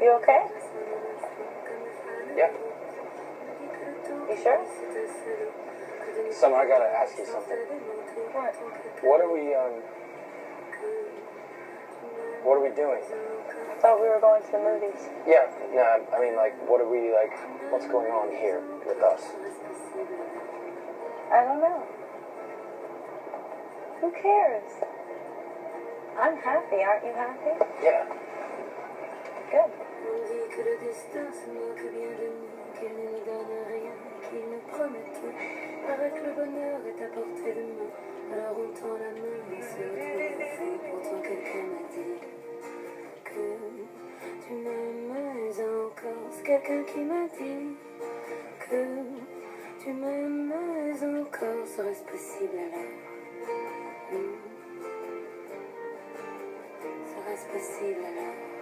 You okay? Yeah. You sure? Summer, I gotta ask you something. What? What are we doing? I thought we were going to the movies. Yeah, no, I mean, like, what's going on here with us? I don't know. Who cares? I'm happy. Aren't you happy? Yeah. Good. Avec le bonheur est à portée de main, alors on tend la main et se retrouve. Pourtant quelqu'un m'a dit que tu m'aimes encore. C'est quelqu'un qui m'a dit que tu m'aimes encore. Serait-ce possible alors? Serait-ce possible alors?